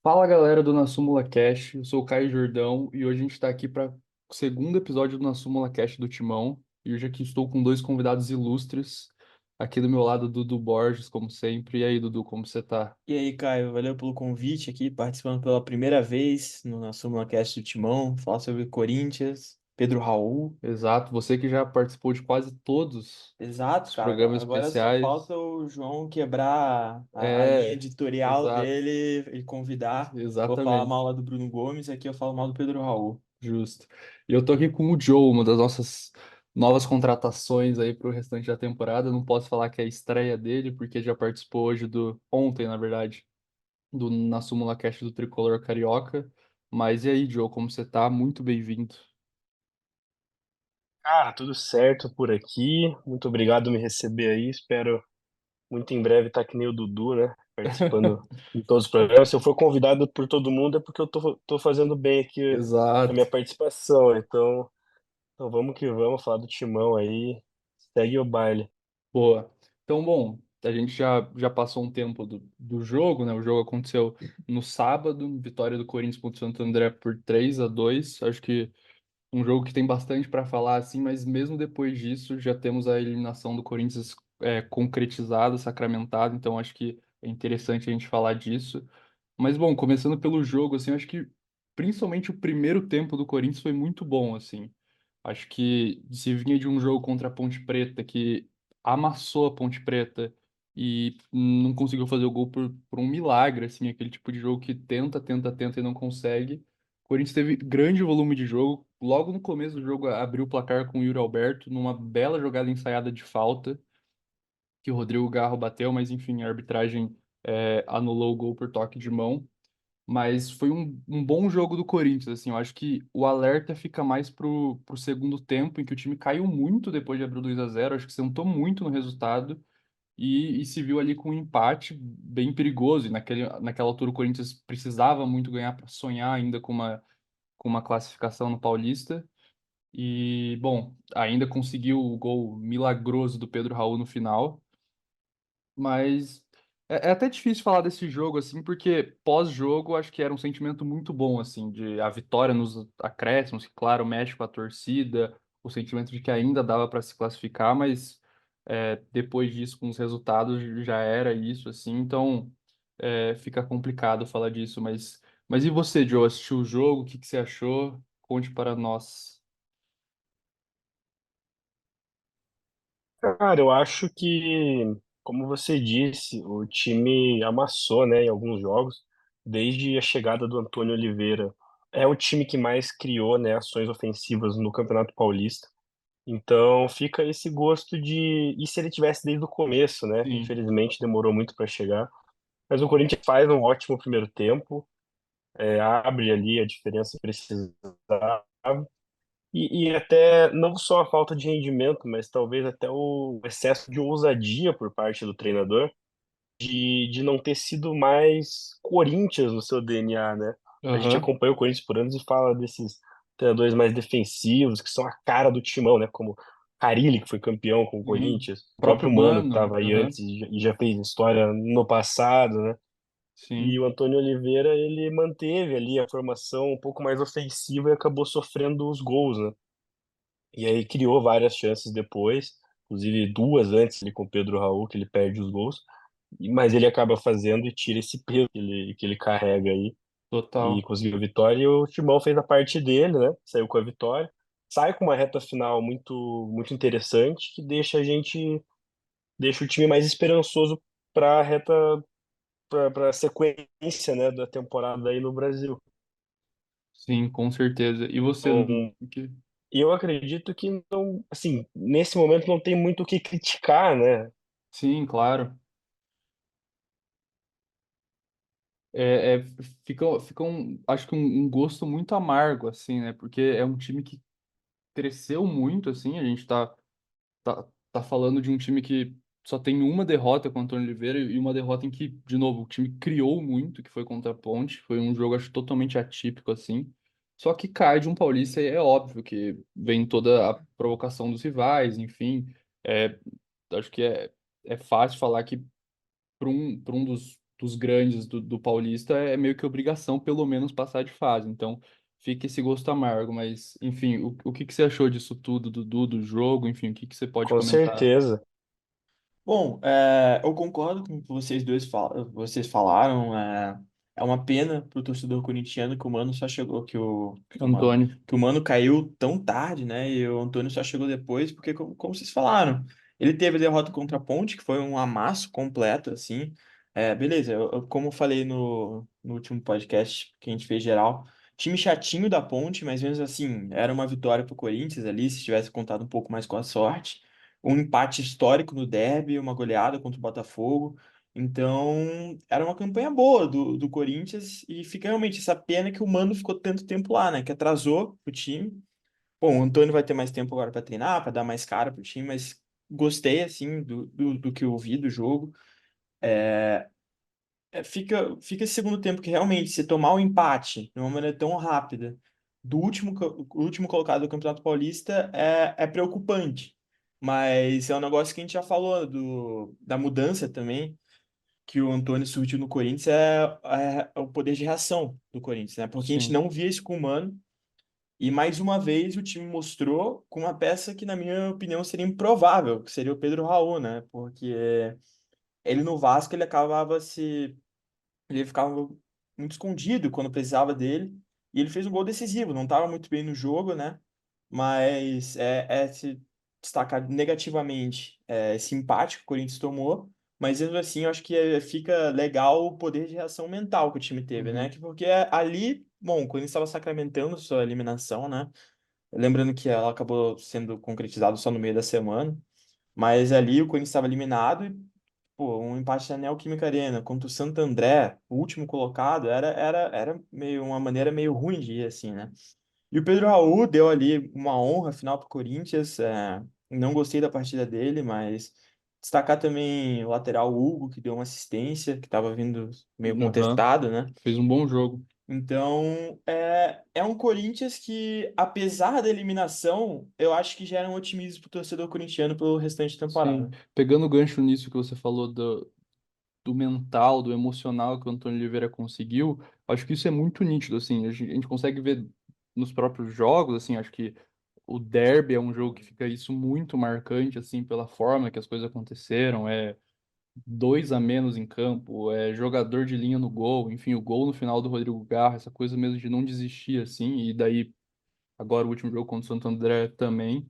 Fala galera do Na Súmula Cash, eu sou o Caio Jordão e hoje a gente está aqui para o segundo episódio do Na Súmula Cash do Timão. E hoje aqui estou com dois convidados ilustres. Aqui do meu lado, Dudu Borges, como sempre. E aí, Dudu, como você tá? E aí, Caio, valeu pelo convite aqui, participando pela primeira vez no nosso Cast do Timão, falar sobre Corinthians, Pedro Raul. Exato, você que já participou de quase todos Exato, os cara. programas Agora só falta especiais. o João quebrar a linha É, editorial exato, dele e convidar. Vou falar exatamente, mal lá do Bruno Gomes, aqui eu falo mal do Pedro Raul. justo. E eu tô aqui com o Joe, uma das nossas novas contratações aí para o restante da temporada. Não posso falar que é a estreia dele, porque já participou hoje ontem, na verdade, na Súmula Cast do Tricolor Carioca. Mas e aí, Joe, como você tá? Muito bem-vindo. Cara, tudo certo por aqui. Muito obrigado por me receber aí. Espero muito em breve estar que nem o Dudu, né? Participando em todos os programas. Se eu for convidado por todo mundo é porque eu tô fazendo bem aqui a Exato. minha participação. Então vamos que vamos falar do Timão aí. Segue o baile. Boa. Então, bom, a gente já passou um tempo do jogo, né? O jogo aconteceu no sábado, vitória do Corinthians contra o Santo André por 3-2. Acho que um jogo que tem bastante para falar, assim, mas mesmo depois disso, já temos a eliminação do Corinthians concretizada, sacramentada, então acho que é interessante a gente falar disso. Mas, bom, começando pelo jogo, assim, eu acho que principalmente o primeiro tempo do Corinthians foi muito bom, assim. Acho que se vinha de um jogo contra a Ponte Preta, que amassou a Ponte Preta e não conseguiu fazer o gol por um milagre, assim, aquele tipo de jogo que tenta, tenta, tenta e não consegue. O Corinthians teve grande volume de jogo. Logo no começo do jogo, abriu o placar com o Yuri Alberto, numa bela jogada ensaiada de falta, que o Rodrigo Garro bateu, mas enfim, a arbitragem anulou o gol por toque de mão. Mas foi um bom jogo do Corinthians, assim, eu acho que o alerta fica mais pro segundo tempo, em que o time caiu muito depois de abrir o 2-0, acho que sentou muito no resultado e se viu ali com um empate bem perigoso, e naquela altura o Corinthians precisava muito ganhar para sonhar ainda com uma classificação no Paulista, e, bom, ainda conseguiu o gol milagroso do Pedro Raul no final, mas é até difícil falar desse jogo, assim, porque pós-jogo acho que era um sentimento muito bom, assim, de a vitória nos acréscimos, que, claro, mexe com a torcida, o sentimento de que ainda dava para se classificar, mas depois disso, com os resultados, já era isso, assim, então fica complicado falar disso. Mas e você, Joe? Assistiu o jogo? O que que você achou? Conte para nós. Cara, eu acho que, como você disse, o time amassou, né, em alguns jogos, desde a chegada do Antônio Oliveira. É o time que mais criou, né, ações ofensivas no Campeonato Paulista. Então fica esse gosto de. E se ele tivesse desde o começo, né? Sim, Infelizmente demorou muito para chegar. Mas o Corinthians faz um ótimo primeiro tempo, abre ali a diferença que precisava. E até não só a falta de rendimento, mas talvez até o excesso de ousadia por parte do treinador, de não ter sido mais Corinthians no seu DNA, né? A gente aham, acompanha o Corinthians por anos e fala desses treinadores mais defensivos, que são a cara do timão, né? Como Carille, que foi campeão com o sim. Corinthians, O o próprio próprio Mano, que Mano, estava aí aham, antes e já fez história no passado, né? E sim, o Antônio Oliveira, ele manteve ali a formação um pouco mais ofensiva e acabou sofrendo os gols, né? E aí criou várias chances depois, inclusive duas antes ali com o Pedro Raul, que ele perde os gols, mas ele acaba fazendo e tira esse peso que ele carrega aí e total. conseguiu a vitória. E o Timão fez a parte dele, né? Saiu com a vitória. Sai com uma reta final muito, muito interessante, que deixa o time mais esperançoso para a reta, para a sequência, né, da temporada aí no Brasil. Sim, com certeza. E você, Dudu? Então, e eu acredito que não, assim, nesse momento não tem muito o que criticar, né? Sim, claro. É, é, acho que um gosto muito amargo, assim, né? Porque é um time que cresceu muito, assim. A gente tá falando de um time que só tem uma derrota com o Antônio Oliveira e uma derrota em que, de novo, o time criou muito, que foi contra a Ponte. Foi um jogo, acho, totalmente atípico, assim. Só que cai de um Paulista e é óbvio que vem toda a provocação dos rivais, enfim. É, acho que é fácil falar que para um dos dos grandes do Paulista, é meio que obrigação, pelo menos, passar de fase. Então, fica esse gosto amargo. Mas, enfim, o que que você achou disso tudo, Dudu, do jogo? Enfim, o que que você pode Com comentar? certeza. Bom, eu concordo com o que vocês falaram. É uma pena pro torcedor corintiano que o Mano só chegou, Antônio. que o Mano caiu tão tarde, né? E o Antônio só chegou depois, porque, como vocês falaram, ele teve a derrota contra a Ponte, que foi um amasso completo, assim. Beleza, como eu falei no último podcast que a gente fez geral, time chatinho da Ponte, mas mesmo assim, era uma vitória pro Corinthians ali, se tivesse contado um pouco mais com a sorte, um empate histórico no derby, uma goleada contra o Botafogo. Então, era uma campanha boa do Corinthians e fica realmente essa pena que o Mano ficou tanto tempo lá, né? Que atrasou o time. Bom, o Antônio vai ter mais tempo agora para treinar, para dar mais cara pro time, mas gostei, assim, do que eu vi do jogo. Fica esse segundo tempo que realmente, se tomar o empate de uma maneira tão rápida do o último colocado do Campeonato Paulista é preocupante. Mas é um negócio que a gente já falou da mudança também que o Antônio surgiu no Corinthians é o poder de reação do Corinthians, né? Porque a gente Sim. não via isso com o Mano. E mais uma vez o time mostrou com uma peça que, na minha opinião, seria improvável, que seria o Pedro Raul, né? Porque ele no Vasco ele ficava muito escondido quando precisava dele. E ele fez um gol decisivo, não estava muito bem no jogo, né? Mas se destacar negativamente esse empate que o Corinthians tomou. Mas mesmo assim, eu acho que fica legal o poder de reação mental que o time teve, né? Uhum. Porque ali, bom, o Corinthians estava sacramentando sua eliminação, né? Lembrando que ela acabou sendo concretizada só no meio da semana. Mas ali o Corinthians estava eliminado e, pô, um empate na Neoquímica Arena contra o Santo André, o último colocado, era meio uma maneira meio ruim de ir, assim, né? E o Pedro Raul deu ali uma honra final para o Corinthians. Não gostei da partida dele, mas destacar também o lateral Hugo, que deu uma assistência, que estava vindo meio Aham. contestado, né? Fez um bom jogo. Então, é um Corinthians que, apesar da eliminação, eu acho que gera um otimismo para o torcedor corintiano pelo restante da Sim. temporada. Pegando o gancho nisso que você falou do mental, do emocional que o Antônio Oliveira conseguiu, acho que isso é muito nítido, assim, a gente consegue ver nos próprios jogos, assim, acho que o derby é um jogo que fica isso muito marcante, assim, pela forma que as coisas aconteceram, é dois a menos em campo, é jogador de linha no gol, enfim, o gol no final do Rodrigo Garra, essa coisa mesmo de não desistir, assim, e daí, agora o último jogo contra o Santo André também.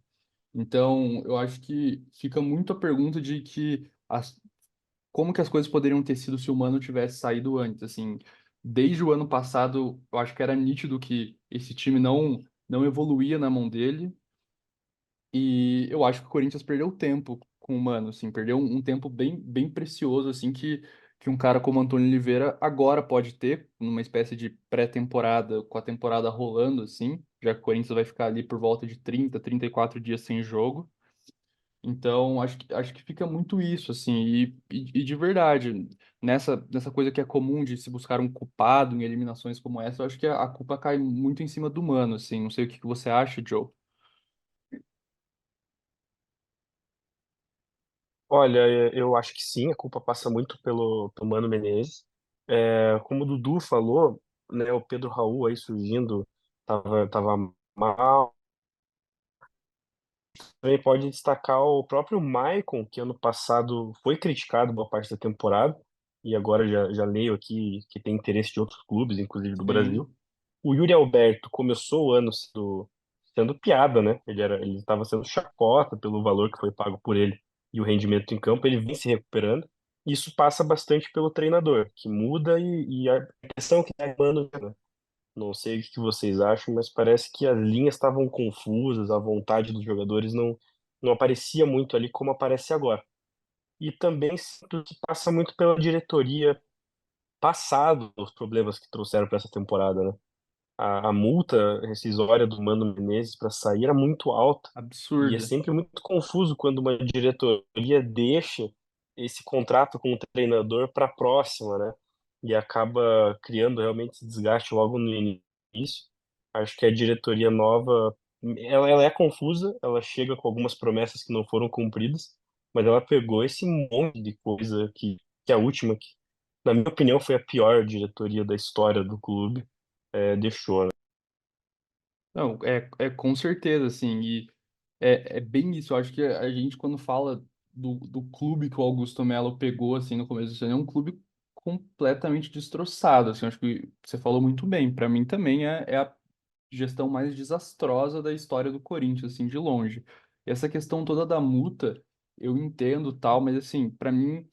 Então, eu acho que fica muito a pergunta de que como que as coisas poderiam ter sido se o Mano tivesse saído antes, assim, desde o ano passado, eu acho que era nítido que esse time não evoluía na mão dele, e eu acho que o Corinthians perdeu tempo com o Mano, assim, perdeu um tempo bem precioso, assim, que um cara como Antônio Oliveira agora pode ter, numa espécie de pré-temporada, com a temporada rolando, assim, já que o Corinthians vai ficar ali por volta de 34 dias sem jogo. Então, acho que fica muito isso, assim, e de verdade, nessa coisa que é comum de se buscar um culpado em eliminações como essa, eu acho que a culpa cai muito em cima do Mano, assim, não sei o que que você acha, Joe. Olha, eu acho que sim, a culpa passa muito pelo Mano Menezes. Como o Dudu falou, né, o Pedro Raul aí surgindo, tava mal. Também pode destacar o próprio Maicon, que ano passado foi criticado boa parte da temporada, e agora já leio aqui que tem interesse de outros clubes, inclusive do Brasil. Sim, O Yuri Alberto começou o ano sendo piada, né? Ele estava sendo chacota pelo valor que foi pago por ele e o rendimento em campo. Ele vem se recuperando. Isso passa bastante pelo treinador, que muda e a pressão que está emana, né? Não sei o que vocês acham, mas parece que as linhas estavam confusas, a vontade dos jogadores não aparecia muito ali como aparece agora. E também sinto que passa muito pela diretoria passado os problemas que trouxeram para essa temporada, né? A multa rescisória do Mano Menezes para sair era muito alta e é absurda. sempre muito confuso quando uma diretoria deixa esse contrato com o treinador para a próxima, né? E acaba criando realmente esse desgaste logo no início. Acho que a diretoria nova, ela é confusa, ela chega com algumas promessas que não foram cumpridas, mas ela pegou esse monte de coisa que a última Na minha opinião, foi a pior diretoria da história do clube. Deixou, né? Não, é com certeza, assim, e é bem isso. Eu acho que a gente, quando fala do clube que o Augusto Melo pegou, assim, no começo do ano, é um clube completamente destroçado, assim, eu acho que você falou muito bem. Para mim também é a gestão mais desastrosa da história do Corinthians, assim, de longe. E essa questão toda da multa, eu entendo tal, mas, assim, para mim,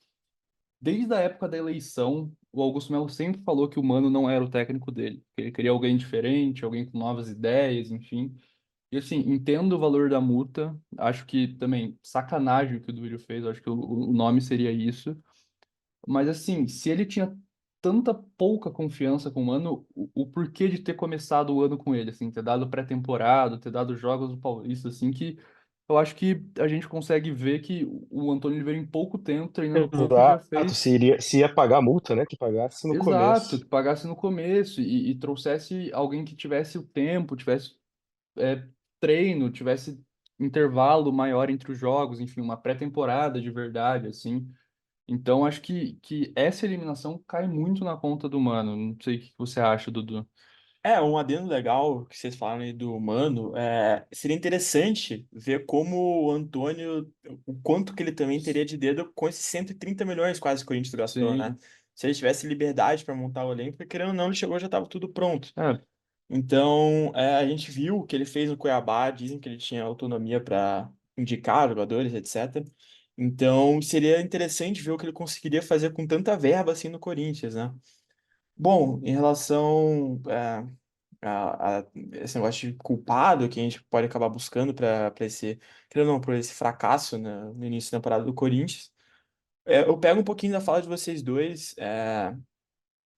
desde a época da eleição, o Augusto Melo sempre falou que o Mano não era o técnico dele, que ele queria alguém diferente, alguém com novas ideias, enfim. E assim, entendo o valor da multa, acho que também sacanagem o que o Duílio fez, acho que o nome seria isso. Mas assim, se ele tinha tanta pouca confiança com o Mano, o porquê de ter começado o ano com ele, assim, ter dado pré-temporada, ter dado jogos do Paulista, assim, que eu acho que a gente consegue ver que o Antônio Oliveira em pouco tempo, treinando pouco, já Exato, fez. se ia pagar a multa, né? Que pagasse no Exato, começo. que pagasse no começo e trouxesse alguém que tivesse o tempo, tivesse é, treino, tivesse intervalo maior entre os jogos, enfim, uma pré-temporada de verdade, assim. Então, acho que essa eliminação cai muito na conta do Mano. Não sei o que você acha, Dudu. Um adendo legal que vocês falaram aí do Mano, seria interessante ver como o Antônio, o quanto que ele também teria de dedo com esses 130 milhões quase que o Corinthians gastou, né? Sim. Se ele tivesse liberdade para montar o elenco, porque querendo ou não, ele chegou já estava tudo pronto. É, Então, a gente viu o que ele fez no Cuiabá, dizem que ele tinha autonomia para indicar jogadores, etc. Então, seria interessante ver o que ele conseguiria fazer com tanta verba assim no Corinthians, né? Bom, em relação a esse negócio de culpado que a gente pode acabar buscando para esse, querendo ou não, por esse fracasso no início da temporada do Corinthians, eu pego um pouquinho da fala de vocês dois.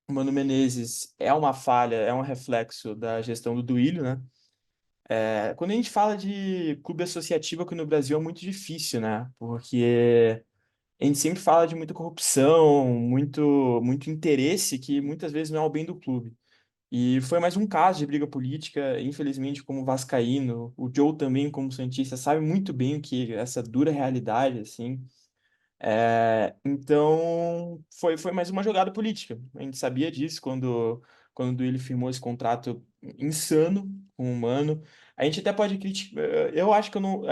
O Mano Menezes é uma falha, é um reflexo da gestão do Duílio, né? Quando a gente fala de clube associativo aqui no Brasil é muito difícil, né? Porque a gente sempre fala de muita corrupção, muito interesse que muitas vezes não é o bem do clube. E foi mais um caso de briga política, infelizmente, como vascaíno, o Joe também, como santista, sabe muito bem o que é essa dura realidade, assim. Então, foi mais uma jogada política. A gente sabia disso quando ele firmou esse contrato insano com o Mano. A gente até pode criticar. Eu acho que eu não.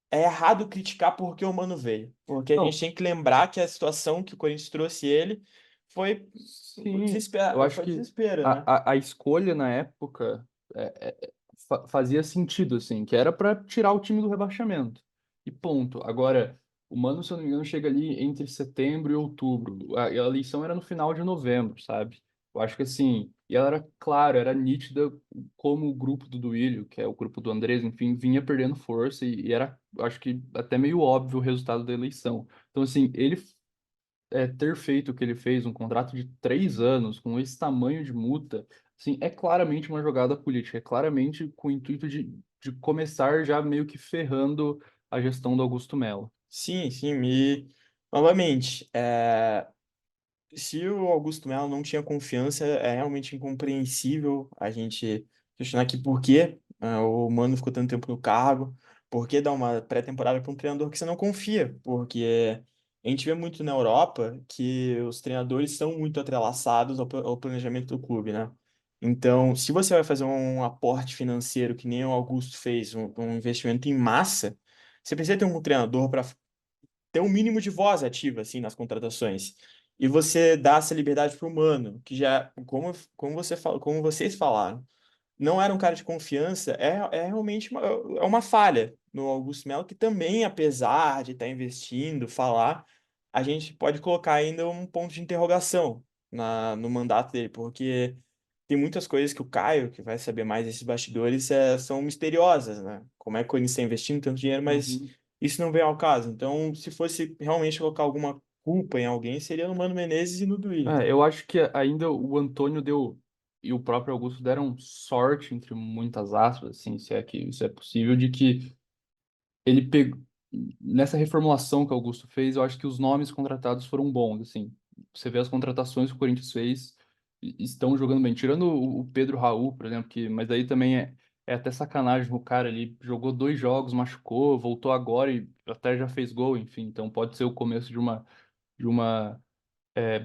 É errado criticar porque o Mano veio. Porque a gente não, tem que lembrar que a situação que o Corinthians trouxe ele foi sim, eu desespero, acho foi que desespero, né? a escolha na época fazia sentido, assim, que era para tirar o time do rebaixamento. E ponto. Agora, o Mano, se eu não me engano, chega ali entre setembro e outubro. A eleição era no final de novembro, sabe? Eu acho que assim, e ela era claro, era nítida como o grupo do Duílio, que é o grupo do Andrés, enfim, vinha perdendo força e era, eu acho que até meio óbvio o resultado da eleição. Então, assim, ele ter feito o que ele fez, um contrato de 3 anos, com esse tamanho de multa, assim, é claramente uma jogada política, é claramente com o intuito de começar já meio que ferrando a gestão do Augusto Melo. Sim, sim. E, novamente, se o Augusto Melo não tinha confiança, é realmente incompreensível a gente questionar aqui por que o Mano ficou tanto tempo no cargo, por que dar uma pré-temporada para um treinador que você não confia, porque a gente vê muito na Europa que os treinadores são muito atrelaçados ao planejamento do clube, né? Então, se você vai fazer um aporte financeiro que nem o Augusto fez, um investimento em massa, você precisa ter um treinador para ter um mínimo de voz ativa assim nas contratações. E você dá essa liberdade para o Mano, que já, como vocês falaram, não era um cara de confiança, é realmente uma falha no Augusto Melo, que também, apesar de estar investindo, falar, a gente pode colocar ainda um ponto de interrogação no mandato dele, porque tem muitas coisas que o Caio, que vai saber mais desses bastidores, são misteriosas, né? Como é que o Corinthians está investindo tanto dinheiro, mas Uhum. isso não vem ao caso. Então, se fosse realmente colocar alguma culpa em alguém, seria no Mano Menezes e no Duílio. Eu acho que ainda o Antônio deu e o próprio Augusto deram sorte, entre muitas aspas, assim, se é que isso é possível, de que ele pegou nessa reformulação que o Augusto fez, eu acho que os nomes contratados foram bons, assim. Você vê as contratações que o Corinthians fez estão jogando bem, tirando o Pedro Raul, por exemplo, que mas aí também é até sacanagem o cara ali jogou 2 jogos, machucou, voltou agora e até já fez gol, enfim, então pode ser o começo de uma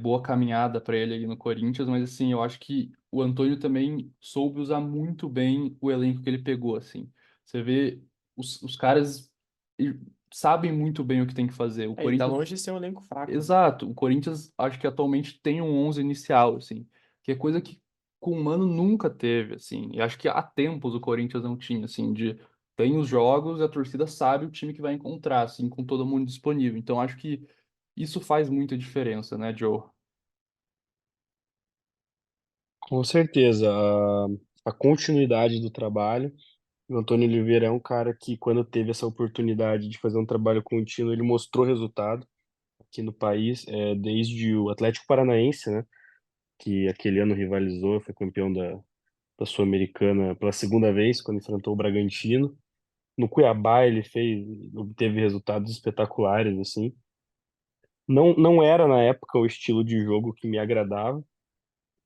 boa caminhada para ele ali no Corinthians, mas assim, eu acho que o Antônio também soube usar muito bem o elenco que ele pegou, assim. Você vê os caras e- sabem muito bem o que tem que fazer. O Ele tá Corinthians, longe de ser um elenco fraco, né? exato, o Corinthians acho que atualmente tem um 11 inicial, assim, que é coisa que com o Mano nunca teve, assim. E acho que há tempos o Corinthians não tinha, assim, de tem os jogos e a torcida sabe o time que vai encontrar, assim, com todo mundo disponível. Então acho que isso faz muita diferença, né, Joe? Com certeza, a continuidade do trabalho. O Antônio Oliveira é um cara que, quando teve essa oportunidade de fazer um trabalho contínuo, ele mostrou resultado aqui no país, desde o Atlético Paranaense, né, que aquele ano rivalizou, foi campeão da Sul-Americana pela segunda vez, quando enfrentou o Bragantino. No Cuiabá ele obteve resultados espetaculares, assim. Não era na época o estilo de jogo que me agradava,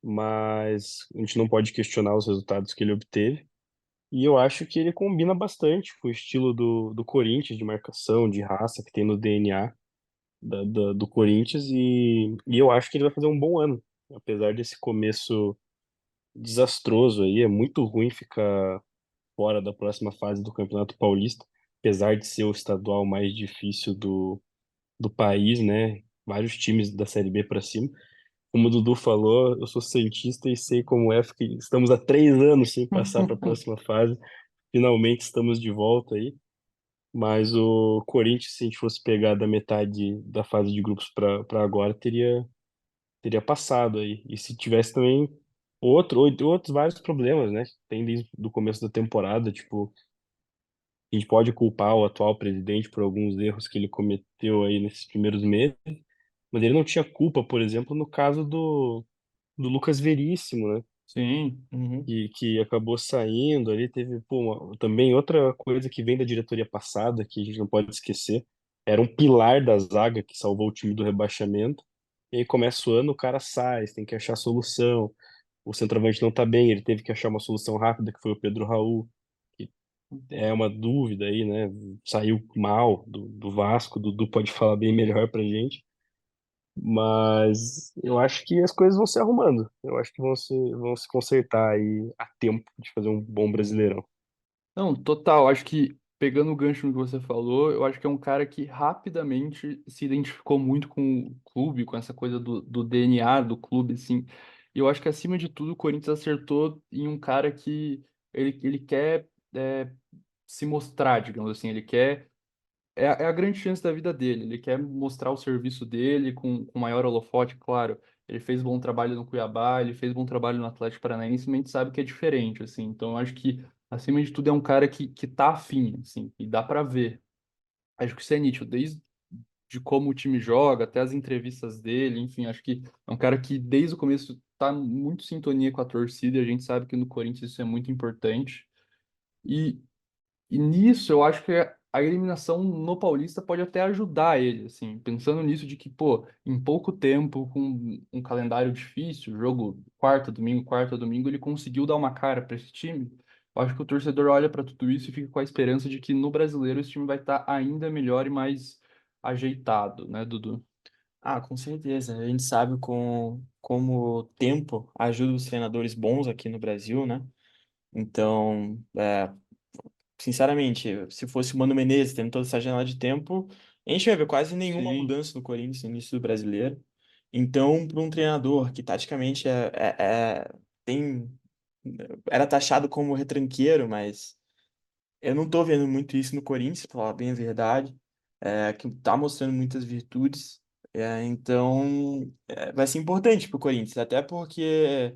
mas a gente não pode questionar os resultados que ele obteve. E eu acho que ele combina bastante com o estilo do Corinthians, de marcação, de raça, que tem no DNA do Corinthians, e eu acho que ele vai fazer um bom ano. Apesar desse começo desastroso aí, é muito ruim ficar fora da próxima fase do Campeonato Paulista, apesar de ser o estadual mais difícil do país, né? Vários times da Série B para cima. Como o Dudu falou, eu sou santista e sei como é, porque estamos há 3 anos sem passar para a próxima fase. Finalmente estamos de volta aí. Mas o Corinthians, se a gente fosse pegar da metade da fase de grupos para agora, teria passado aí. E se tivesse também outros vários problemas, né? Tem desde o começo da temporada, tipo, a gente pode culpar o atual presidente por alguns erros que ele cometeu aí nesses primeiros meses, mas ele não tinha culpa, por exemplo, no caso do Lucas Veríssimo, né? Sim, Uhum. Que acabou saindo ali. Teve, pô, também outra coisa que vem da diretoria passada, que a gente não pode esquecer, era um pilar da zaga que salvou o time do rebaixamento. E aí começa o ano, o cara sai, você tem que achar solução. O centroavante não tá bem, ele teve que achar uma solução rápida, que foi o Pedro Raul, que é uma dúvida aí, né? Saiu mal do Vasco, o Dudu pode falar bem melhor pra gente. Mas eu acho que as coisas vão se arrumando. Eu acho que vão se consertar aí a tempo de fazer um bom Brasileirão. não, total. Acho que, pegando o gancho no que você falou, eu acho que é um cara que rapidamente se identificou muito com o clube, com essa coisa do DNA do clube, assim. E eu acho que, acima de tudo, o Corinthians acertou em um cara que ele quer se mostrar, digamos assim. Ele quer. É a grande chance da vida dele. Ele quer mostrar o serviço dele com maior holofote, claro. Ele fez bom trabalho no Cuiabá, ele fez bom trabalho no Atlético Paranaense, mas a gente sabe que é diferente, assim. Então, eu acho que, acima de tudo, é um cara que tá afim, assim, e dá pra ver. Acho que isso é nítido, desde de como o time joga, até as entrevistas dele, enfim, acho que é um cara que, desde o começo, tá muito em sintonia com a torcida, e a gente sabe que no Corinthians isso é muito importante. E nisso eu acho que a eliminação no Paulista pode até ajudar ele, assim, pensando nisso de que, pô, em pouco tempo, com um calendário difícil, jogo quarta, domingo, ele conseguiu dar uma cara para esse time. Eu acho que o torcedor olha para tudo isso e fica com a esperança de que no Brasileiro esse time vai estar ainda melhor e mais ajeitado, né, Dudu? Ah, com certeza. A gente sabe como o tempo ajuda os treinadores bons aqui no Brasil, né? Então, sinceramente, se fosse o Mano Menezes tendo toda essa janela de tempo, a gente vai ver quase nenhuma Sim, mudança no Corinthians no início do Brasileiro. Então, para um treinador que taticamente tem, era taxado como retranqueiro, mas eu não tô vendo muito isso no Corinthians, pra falar bem a verdade, que tá mostrando muitas virtudes. Então, vai ser importante pro Corinthians, até porque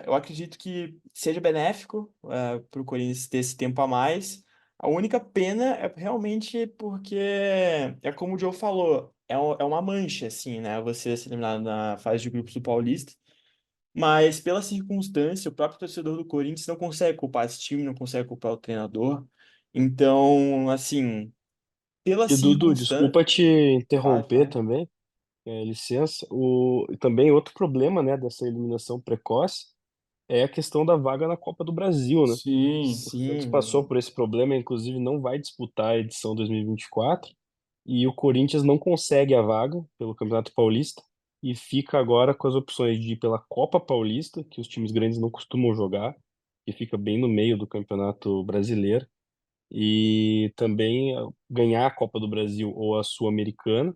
eu acredito que seja benéfico para o Corinthians ter esse tempo a mais. A única pena é realmente porque é como o Joe falou, é uma mancha, assim, né? Você ser eliminado na fase de grupos do Paulista. Mas pela circunstância, o próprio torcedor do Corinthians não consegue culpar esse time, não consegue culpar o treinador. Então, assim, pela E Dudu, circunstância. desculpa te Vai, interromper vai. também, licença. Também outro problema, né, dessa eliminação precoce é a questão da vaga na Copa do Brasil, né? sim, O Santos Sim, passou por esse problema, inclusive não vai disputar a edição 2024, e o Corinthians não consegue a vaga pelo Campeonato Paulista. e fica agora com as opções de ir pela Copa Paulista, que os times grandes não costumam jogar, que fica bem no meio do Campeonato Brasileiro, e também ganhar a Copa do Brasil ou a Sul-Americana,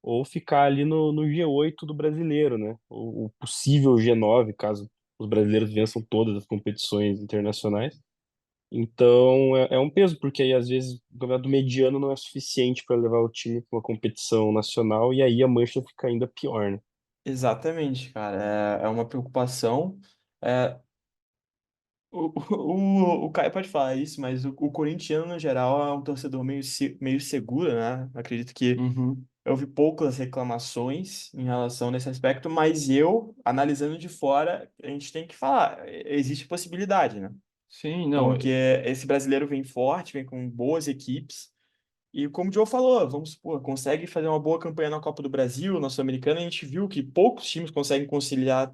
ou ficar ali no G8 do brasileiro, né? O possível G9, caso os brasileiros vençam todas as competições internacionais. Então é um peso, porque aí às vezes o campeonato mediano não é suficiente para levar o time para uma competição nacional e aí a mancha fica ainda pior, né? Exatamente, cara. É uma preocupação. É, o Caio pode falar isso, mas o corintiano, no geral, é um torcedor meio seguro, né? Acredito que Uhum. eu vi poucas reclamações em relação nesse aspecto, mas eu, analisando de fora, a gente tem que falar, existe possibilidade, né? Sim, não. Porque esse brasileiro vem forte, vem com boas equipes, e como o Joe falou, vamos supor, consegue fazer uma boa campanha na Copa do Brasil, na Sul-Americana, a gente viu que poucos times conseguem conciliar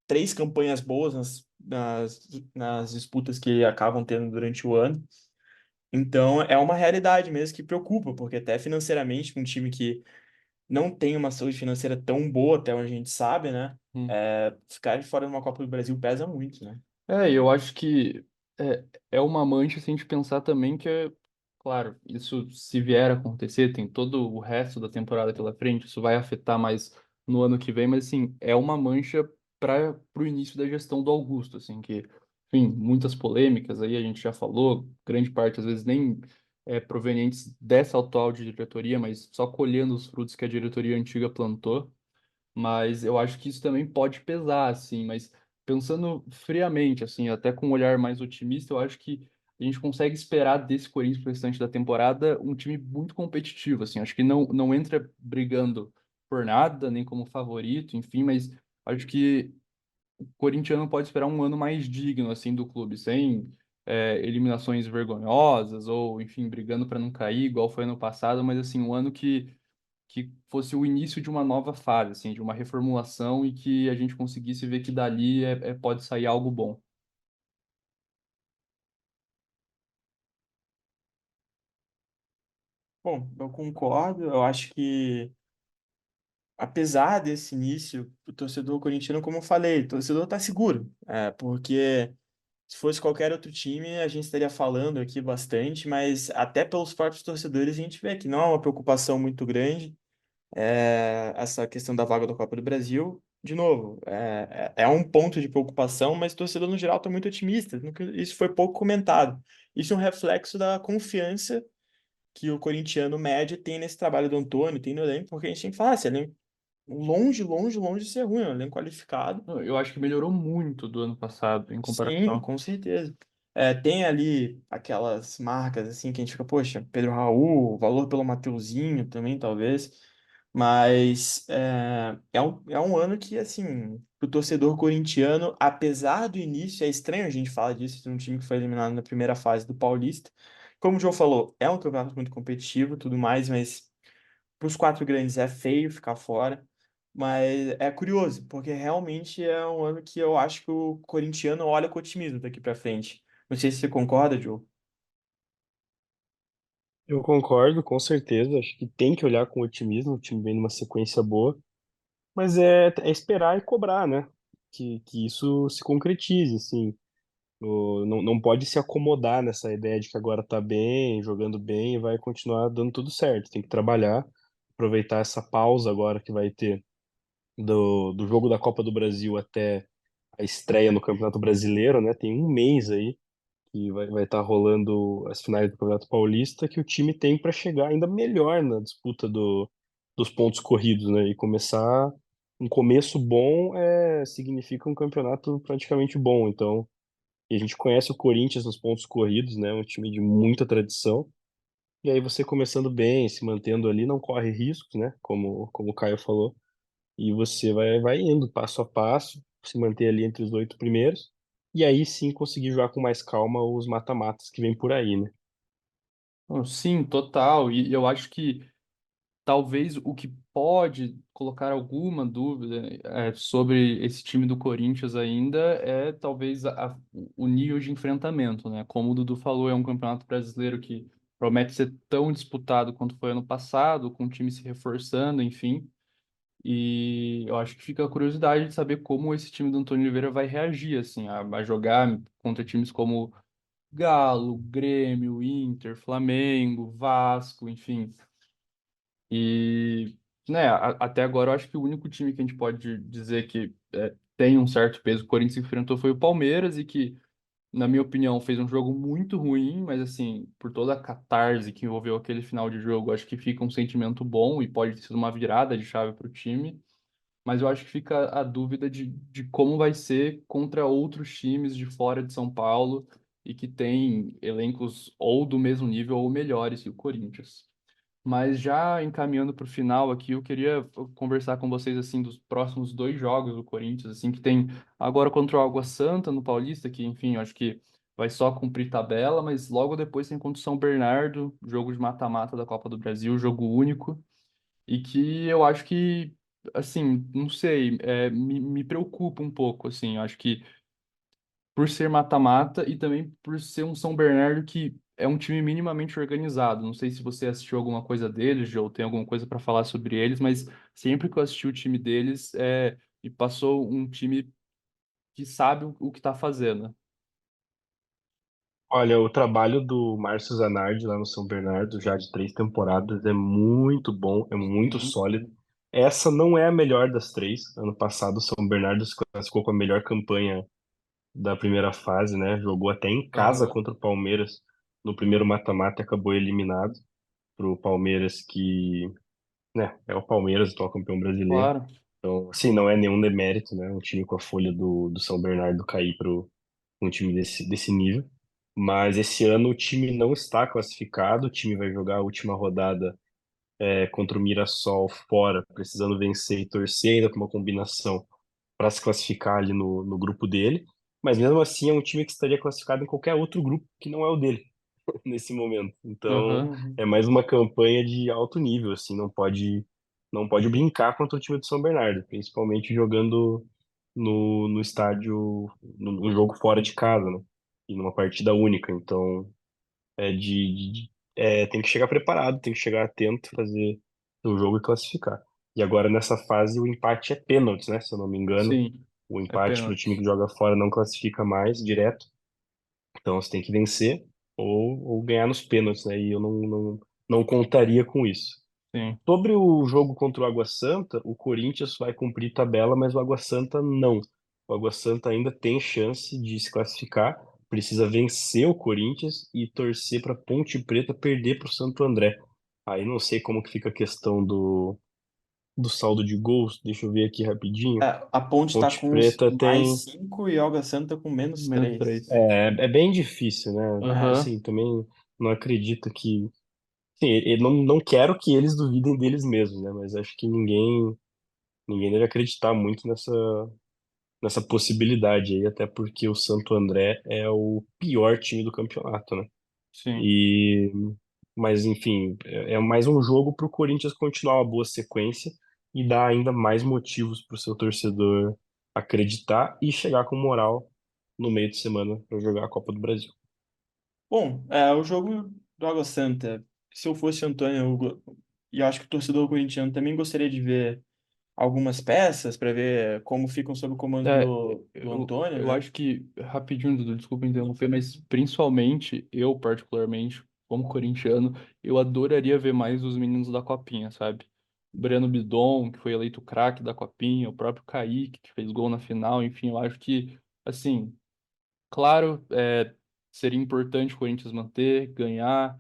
três campanhas boas nas disputas que acabam tendo durante o ano. Então, é uma realidade mesmo que preocupa, porque até financeiramente, um time que não tem uma saúde financeira tão boa, até onde a gente sabe, né? Ficar de fora de uma Copa do Brasil pesa muito, né? Eu acho que é uma mancha se a gente pensar também que claro, isso se vier a acontecer, tem todo o resto da temporada pela frente, isso vai afetar mais no ano que vem, mas assim, é uma mancha para o início da gestão do Augusto, assim, que, enfim, muitas polêmicas aí a gente já falou, grande parte às vezes nem provenientes dessa atual diretoria, mas só colhendo os frutos que a diretoria antiga plantou. Mas eu acho que isso também pode pesar, assim, mas pensando friamente, assim, até com um olhar mais otimista, eu acho que a gente consegue esperar desse Corinthians pro restante da temporada um time muito competitivo, assim, acho que não entra brigando por nada, nem como favorito, enfim, mas acho que o corintiano pode esperar um ano mais digno, assim, do clube, sem eliminações vergonhosas ou, enfim, brigando para não cair, igual foi ano passado, mas, assim, um ano que fosse o início de uma nova fase, assim, de uma reformulação e que a gente conseguisse ver que dali pode sair algo bom. Bom, eu concordo. Eu acho que, apesar desse início, o torcedor corintiano, como eu falei, o torcedor tá seguro. Porque se fosse qualquer outro time, a gente estaria falando aqui bastante, mas até pelos próprios torcedores a gente vê que não é uma preocupação muito grande. Essa questão da vaga da Copa do Brasil, de novo, é um ponto de preocupação, mas o torcedor no geral está muito otimista. Isso foi pouco comentado. Isso é um reflexo da confiança que o corintiano médio tem nesse trabalho do Antônio, tem no elenco, porque a gente tem que falar, esse elenco longe, longe, longe de ser ruim, é um elenco qualificado. Eu acho que melhorou muito do ano passado, em Sim, comparação. com certeza. Tem ali aquelas marcas assim que a gente fica, poxa, Pedro Raul, valor pelo Mateuzinho também, talvez. Mas é um ano que, assim, pro torcedor corintiano, apesar do início, é estranho a gente falar disso de um time que foi eliminado na primeira fase do Paulista. Como o João falou, é um campeonato muito competitivo e tudo mais, mas para os quatro grandes é feio ficar fora, mas é curioso, porque realmente é um ano que eu acho que o corintiano olha com otimismo daqui para frente. Não sei se você concorda, Joe. Eu concordo, com certeza. Acho que tem que olhar com otimismo. O time vem numa sequência boa, mas é esperar e cobrar, né? Que isso se concretize, assim. Não pode se acomodar nessa ideia de que agora tá bem, jogando bem e vai continuar dando tudo certo. Tem que trabalhar, aproveitar essa pausa agora que vai ter do jogo da Copa do Brasil até a estreia no Campeonato Brasileiro, né? Tem um mês aí que vai estar rolando as finais do Campeonato Paulista que o time tem para chegar ainda melhor na disputa dos pontos corridos, né? E começar um começo bom significa um campeonato praticamente bom. Então, e a gente conhece o Corinthians nos pontos corridos, né? Um time de muita tradição. E aí você começando bem, se mantendo ali, não corre riscos, né? Como o Caio falou. E você vai indo passo a passo, se manter ali entre os oito primeiros. E aí sim conseguir jogar com mais calma os mata-matas que vem por aí, né? Não, sim, total. E eu acho que talvez o que pode colocar alguma dúvida sobre esse time do Corinthians ainda é talvez o nível de enfrentamento, né? Como o Dudu falou, é um campeonato brasileiro que promete ser tão disputado quanto foi ano passado, com o time se reforçando, enfim. E eu acho que fica a curiosidade de saber como esse time do Antônio Oliveira vai reagir, assim, a jogar contra times como Galo, Grêmio, Inter, Flamengo, Vasco, enfim. E, né, até agora eu acho que o único time que a gente pode dizer que tem um certo peso que o Corinthians enfrentou foi o Palmeiras e que, na minha opinião, fez um jogo muito ruim, mas assim, por toda a catarse que envolveu aquele final de jogo, acho que fica um sentimento bom e pode ter sido uma virada de chave para o time. Mas eu acho que fica a dúvida de como vai ser contra outros times de fora de São Paulo e que têm elencos ou do mesmo nível ou melhores que o Corinthians. Mas já encaminhando para o final aqui, eu queria conversar com vocês assim dos próximos dois jogos do Corinthians, assim que tem agora contra o Água Santa no Paulista, que enfim, eu acho que vai só cumprir tabela, mas logo depois tem contra o São Bernardo, jogo de mata-mata da Copa do Brasil, jogo único, e que eu acho que assim, não sei, me preocupa um pouco, assim, eu acho que por ser mata-mata e também por ser um São Bernardo que é um time minimamente organizado. Não sei se você assistiu alguma coisa deles ou tem alguma coisa para falar sobre eles, mas sempre que eu assisti o time deles, me passou um time que sabe o que está fazendo. Olha, o trabalho do Márcio Zanardi lá no São Bernardo, já de 3 temporadas, é muito bom, é muito Sim. sólido. Essa não é a melhor das três. Ano passado, o São Bernardo se classificou com a melhor campanha da primeira fase, né? Jogou até em casa Aham. contra o Palmeiras no primeiro mata-mata e acabou eliminado pro Palmeiras, que, né, é o Palmeiras, atual campeão brasileiro. Claro. Então, assim, não é nenhum demérito, né? Um time com a folha do São Bernardo cair pro um time desse nível. Mas esse ano o time não está classificado, o time vai jogar a última rodada contra o Mirassol fora, precisando vencer e torcer ainda com uma combinação para se classificar ali no grupo dele. Mas mesmo assim é um time que estaria classificado em qualquer outro grupo que não é o dele nesse momento. Então Aham. Uhum. é mais uma campanha de alto nível, assim, não pode brincar contra o time do São Bernardo, principalmente jogando no estádio, no jogo fora de casa, né? E numa partida única. Então tem que chegar preparado, tem que chegar atento, fazer o jogo e classificar. E agora nessa fase o empate é pênaltis, né? Se eu não me engano. Sim, O é empate para o time que pênalti. joga fora não classifica mais direto. Então você tem que vencer ou ganhar nos pênaltis, né? E eu não contaria com isso. Sim, Sobre o jogo contra o Água Santa, o Corinthians vai cumprir tabela, mas o Água Santa não. O Água Santa ainda tem chance de se classificar, precisa vencer o Corinthians e torcer para Ponte Preta perder para o Santo André. Aí não sei como que fica a questão do saldo de gols, deixa eu ver aqui rapidinho. A Ponte está Ponte com Preta tem. +5 e Alga Santa com menos menos 3. três. É bem difícil, né? É. Aham. Assim, também não acredito que. Sim, eu não quero que eles duvidem deles mesmos, né? Mas acho que ninguém deve acreditar muito nessa possibilidade aí, até porque o Santo André é o pior time do campeonato, né? Sim, E, mas enfim, é mais um jogo para o Corinthians continuar uma boa sequência e dar ainda mais motivos para o seu torcedor acreditar e chegar com moral no meio de semana para jogar a Copa do Brasil. Bom, o jogo do Água Santa, se eu fosse Antônio, e eu acho que o torcedor corintiano também gostaria de ver algumas peças para ver como ficam sob o comando É, do Antônio, eu né? acho que, rapidinho, Dudu, desculpa interromper, mas principalmente eu, particularmente, como corintiano, eu adoraria ver mais os meninos da Copinha, sabe? Breno Bidon, que foi eleito craque da Copinha, o próprio Kaique, que fez gol na final, enfim, eu acho que, assim, claro, seria importante o Corinthians manter, ganhar,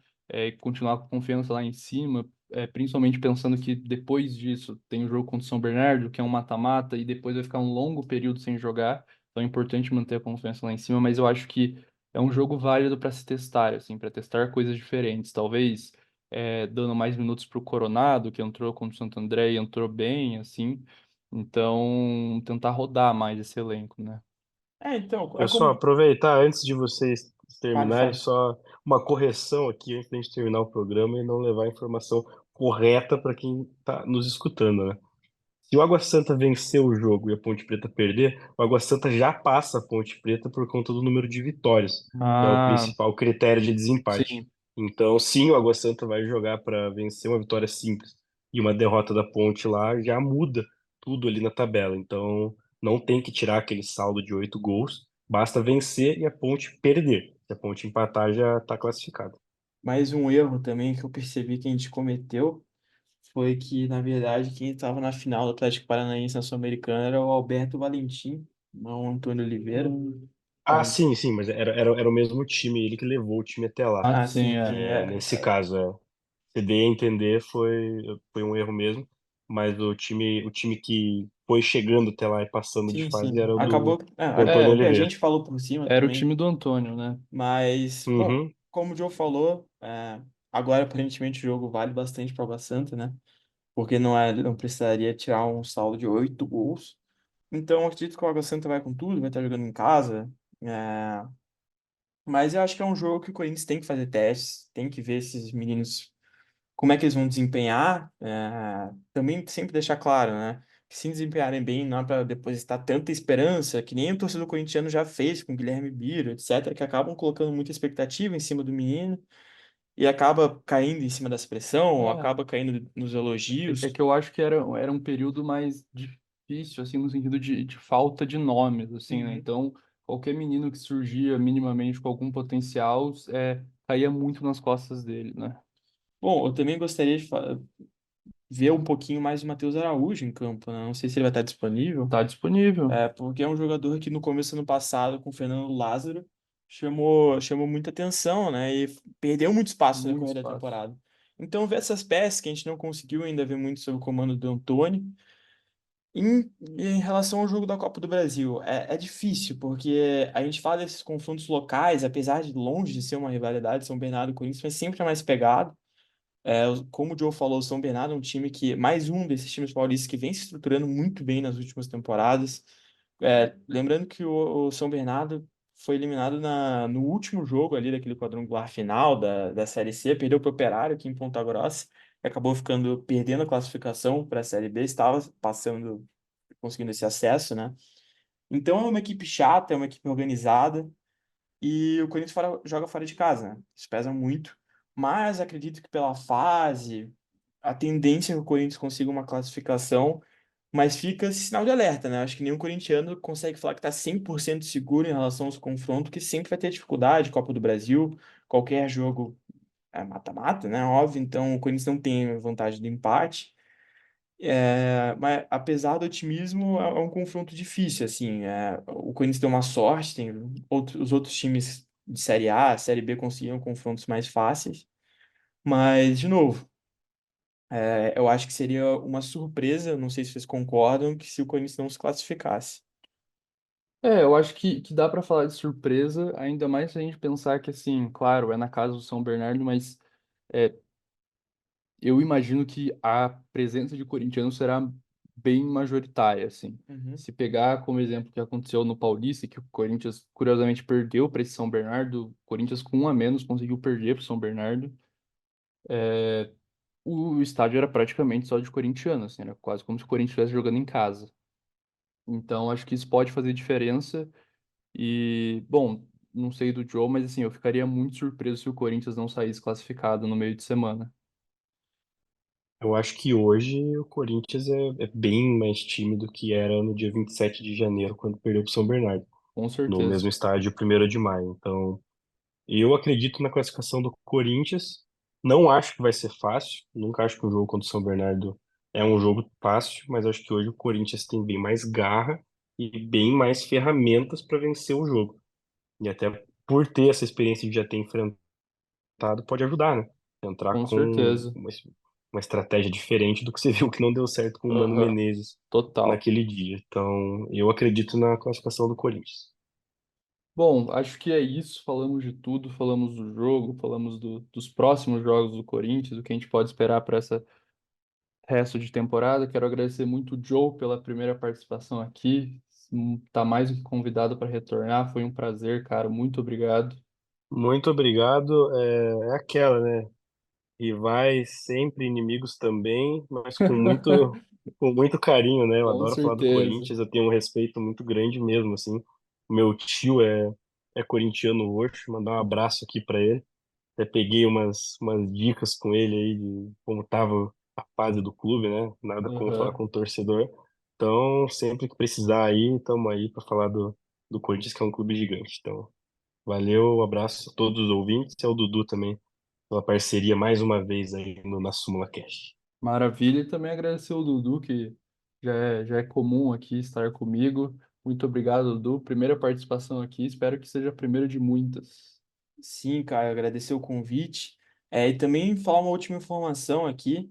continuar com confiança lá em cima, principalmente pensando que depois disso tem o jogo contra o São Bernardo, que é um mata-mata, e depois vai ficar um longo período sem jogar, então é importante manter a confiança lá em cima, mas eu acho que é um jogo válido para se testar, assim, para testar coisas diferentes, talvez dando mais minutos para o Coronado, que entrou contra o Santo André e entrou bem, assim, então tentar rodar mais esse elenco, né? Então, é Pessoal, como. aproveitar antes de vocês Fale, terminarem, fale. só uma correção aqui antes da gente terminar o programa e não levar a informação correta para quem está nos escutando, né? Se o Água Santa vencer o jogo e a Ponte Preta perder, o Água Santa já passa a Ponte Preta por conta do número de vitórias, que é o Ah, principal critério de desempate. sim. Então, sim, o Água Santa vai jogar para vencer uma vitória simples. e uma derrota da Ponte lá já muda tudo ali na tabela. Então, não tem que tirar aquele saldo de 8 gols, basta vencer e a Ponte perder. Se a Ponte empatar, já está classificada. Mais um erro também que eu percebi que a gente cometeu foi que, na verdade, quem estava na final do Atlético Paranaense na Sul-Americana era o Alberto Valentim, não o Antônio Oliveira. Ah, Então, sim, sim, mas era o mesmo time, ele que levou o time até lá. Ah, ah, sim, sim, sim, Nesse caso, você dei a entender, foi um erro mesmo, mas o time que foi chegando até lá e passando de sim, fase sim. era o Acabou, do Antônio É, a Oliveira. gente falou por cima era o também, time do Antônio, né? mas, bom, Uhum. como o Joe falou, agora aparentemente o jogo vale bastante para o Água Santa, né? Porque não precisaria tirar um saldo de 8 gols. Então, eu acredito que o Água Santa vai com tudo, vai estar jogando em casa. é, Mas eu acho que é um jogo que o Corinthians tem que fazer testes, tem que ver esses meninos, como é que eles vão desempenhar. Também sempre deixar claro, né? Que se desempenharem bem, não é para depositar tanta esperança, que nem o torcedor corintiano já fez com o Guilherme Biro, etc., que acabam colocando muita expectativa em cima do menino e acaba caindo em cima dessa pressão, ou É, acaba caindo nos é elogios. que eu acho que era um período mais difícil, assim, no sentido de falta de nomes, assim, né? Uhum. Então, qualquer menino que surgia minimamente com algum potencial, caía muito nas costas dele, né? Bom, eu também gostaria de ver um pouquinho mais do Matheus Araújo em campo, né? Não sei se ele vai estar disponível. Tá disponível, Porque é um jogador que no começo do ano passado, com o Fernando Lázaro, chamou muita atenção, né? E perdeu muito espaço no muito decorrer da espaço. temporada. Então, ver essas peças que a gente não conseguiu ainda ver muito sob o comando do Antônio. Em relação ao jogo da Copa do Brasil, é difícil, porque a gente fala desses confrontos locais, apesar de longe de ser uma rivalidade, São Bernardo e Corinthians, mas sempre é mais pegado. Como o Joe falou, o São Bernardo é um time que, mais um desses times paulistas que vem se estruturando muito bem nas últimas temporadas. Lembrando que o São Bernardo foi eliminado no último jogo ali daquele quadrangular final da Série C, perdeu para o Operário aqui em Ponta Grossa, e acabou perdendo a classificação para a Série B, estava passando, conseguindo esse acesso, né? Então é uma equipe chata, é uma equipe organizada, e o Corinthians joga fora de casa, né? Isso pesa muito. Mas acredito que pela fase, a tendência é que o Corinthians consiga uma classificação, mas fica esse sinal de alerta, né? Acho que nenhum corintiano consegue falar que está 100% seguro em relação aos confrontos, que sempre vai ter dificuldade, Copa do Brasil, qualquer jogo é mata-mata, né? Óbvio, então o Corinthians não tem vantagem do empate. Mas apesar do otimismo, é um confronto difícil, assim. O Corinthians deu uma sorte, os outros times de Série A, Série B conseguiram confrontos mais fáceis, mas, de novo, eu acho que seria uma surpresa, não sei se vocês concordam, que se o Corinthians não se classificasse. Eu acho que dá para falar de surpresa, ainda mais se a gente pensar que, assim, claro, é na casa do São Bernardo, mas é, eu imagino que a presença de corintianos será bem majoritária, assim. Uhum. Se pegar como exemplo o que aconteceu no Paulista, que o Corinthians curiosamente perdeu para esse São Bernardo, o Corinthians com um a menos conseguiu perder para o São Bernardo, o estádio era praticamente só de corintianos, assim, era quase como se o Corinthians estivesse jogando em casa. Então acho que isso pode fazer diferença e, bom, não sei do Joe, mas assim, eu ficaria muito surpreso se o Corinthians não saísse classificado no meio de semana. Eu acho que hoje o Corinthians é bem mais time do que era no dia 27 de janeiro, quando perdeu para o São Bernardo, Com no certeza. mesmo estádio, 1º de maio. Então, eu acredito na classificação do Corinthians. Não acho que vai ser fácil. Nunca acho que um jogo contra o São Bernardo é um jogo fácil, mas acho que hoje o Corinthians tem bem mais garra e bem mais ferramentas para vencer o jogo. E até por ter essa experiência de já ter enfrentado, pode ajudar, né? Entrar Com com certeza. uma estratégia diferente do que você viu que não deu certo com o Mano Aham. Menezes Total. naquele dia. Então, eu acredito na classificação do Corinthians. Bom, acho que é isso. Falamos de tudo, falamos do jogo, falamos dos próximos jogos do Corinthians, o que a gente pode esperar para essa resto de temporada. Quero agradecer muito o Joe pela primeira participação aqui. Tá mais do que convidado para retornar. Foi um prazer, cara. Muito obrigado. Muito obrigado. É aquela, né? Rivais sempre, inimigos também, mas com muito carinho, né? Eu Com adoro falar do certeza. Corinthians, eu tenho um respeito muito grande mesmo, assim. Meu tio é corintiano roxo, mandar um abraço aqui para ele. Até peguei umas dicas com ele aí de como tava a fase do clube, né? Nada como falar Aham. com o torcedor. Então, sempre que precisar aí, estamos aí para falar do Corinthians, que é um clube gigante. Então, valeu, abraço a todos os ouvintes e ao Dudu também pela parceria mais uma vez aí no, na Súmula Cash. Maravilha. E também agradecer o Dudu, que já é comum aqui estar comigo. Muito obrigado, Dudu. Primeira participação aqui, espero que seja a primeira de muitas. Sim, Caio, agradecer o convite. E também falar uma última informação aqui.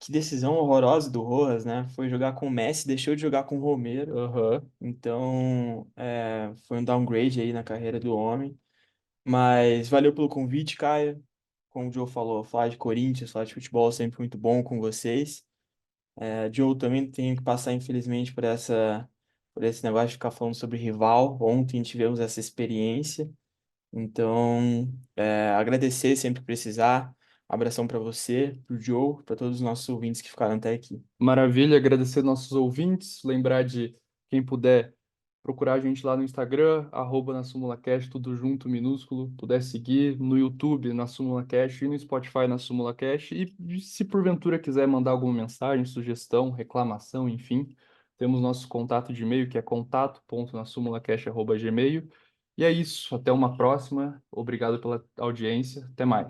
Que decisão horrorosa do Rojas, né? Foi jogar com o Messi, deixou de jogar com o Romero. Aham. Então, foi um downgrade aí na carreira do homem. Mas valeu pelo convite, Caio. Como o Joe falou, falar de Corinthians, falar de futebol é sempre muito bom com vocês. Joe, também tenho que passar, infelizmente, por esse negócio de ficar falando sobre rival. Ontem tivemos essa experiência. Então, agradecer sempre que precisar. Abração para você, para o Joe, para todos os nossos ouvintes que ficaram até aqui. Maravilha, agradecer nossos ouvintes, lembrar de quem puder procurar a gente lá no Instagram, na SúmulaCast, tudo junto, minúsculo, puder seguir no YouTube, na SúmulaCast e no Spotify, na SúmulaCast. E se porventura quiser mandar alguma mensagem, sugestão, reclamação, enfim, temos nosso contato de e-mail, que é contato.nasumulacast@gmail. E é isso, até uma próxima. Obrigado pela audiência, até mais.